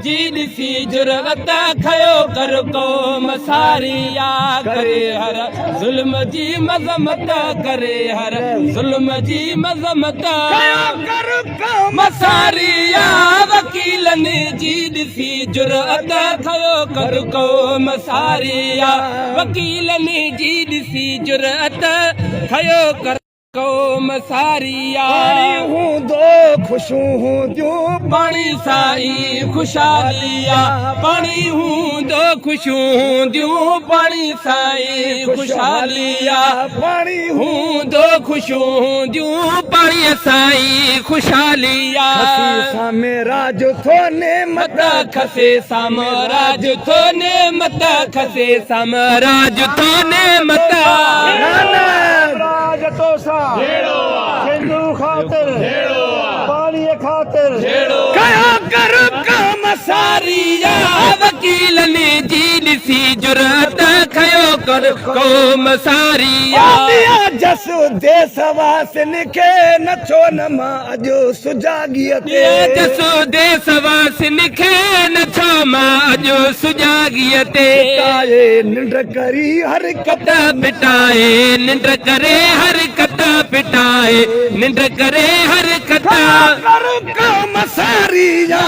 जी ॾिसी जुरत खयो कर क़ौम सारिया करे हर ज़ुल्म जी मज़मत करे हर ज़ुल्म जी मज़मत कर क़ौम सारिया वकीलनि जी ॾिसी जुरत खयो कर क़ौम सारिया वकीलनि जी ॾिसी जुरत खयो कर क़ौम सारिया हूं दो खुशू हूं दियूं पाणी साई खुशहालिया पाणी हूं दो खुशू दियूं पाणी साई खुशहालिया पाणी हूं दो खुशू दियूं पाणी साई खुशहालिया राज थो ने मत खसे सामराज थो ने मत खसे सामराज थो ने मत राज तो सा सिंधु खातिर पाणी खातिर कयो कर क़ौम सारिया वकीलनि जी ॾिसी जुरत खयो कर क़ौम सारिया जस देश वासिन खे नथो न मां अॼु सुजाॻीअ ते जसो देश वासिन खे नथो मां अॼु सुजाॻीअ ते निंड करी हर कत पिटाए निंड करे हर कत पिटाए निंड करे हर कत कर क़ौम सारिया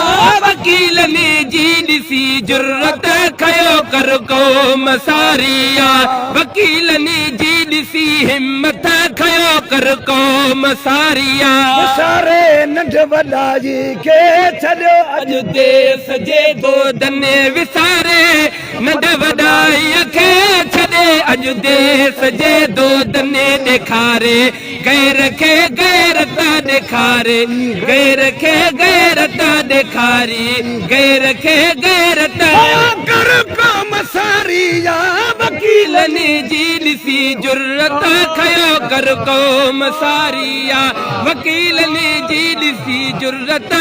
वकीलनि जी ॾिसी जुरत खयो कर क़ौम सारिया वकीलनि जी ॾिसी हिम्मत खयो कर क़ौम सारिया सारे नंढ वॾा जी खे छॾियो अॼु देश जे गोदने विसारे नंढ वॾाईअ खे छॾे अॼु देश जे दोदने ॾेखारे गैर खे गैरत ॾेखारे गैर खे गैरत ॾेखारी गैर खे गैरत कर क़ौम सारिया वकीलनि जी ॾिसी जुरत खयो कर क़ौम सारिया वकीलनि जी ॾिसी जुरत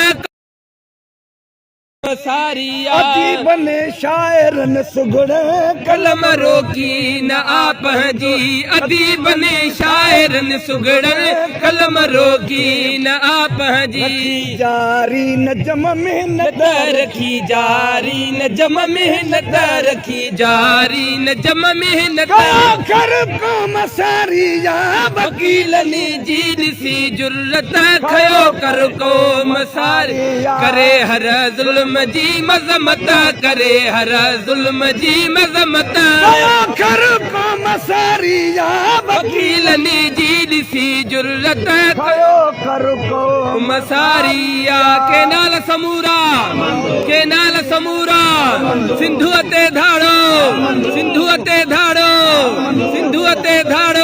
सारिया अदीबनि शाइरनि सुगुण कलम रोकी न आप जी अदीबनि शाइरनि सुगड़ कलम रोकी न आप जी जारी नजम मेहनत रखी जारी न जम मेहनत रखी जारी न जम मेहनत कर क़ौम सारिया वकीलनि जी ॾिसी जुरत खयो कर क़ौम सारिया करे हर ज़ुल्म जी मज़मत करे हर ज़ुल्म जी मज़मत कर क़ौम सारिया वकीलनि जी ॾिसी जुरत कर क़ौम सारिया के नाल समूरा सिंधुअ ते धाड़ो सिंधुअ ते धाड़ो सिंधुअ ते धाड़ो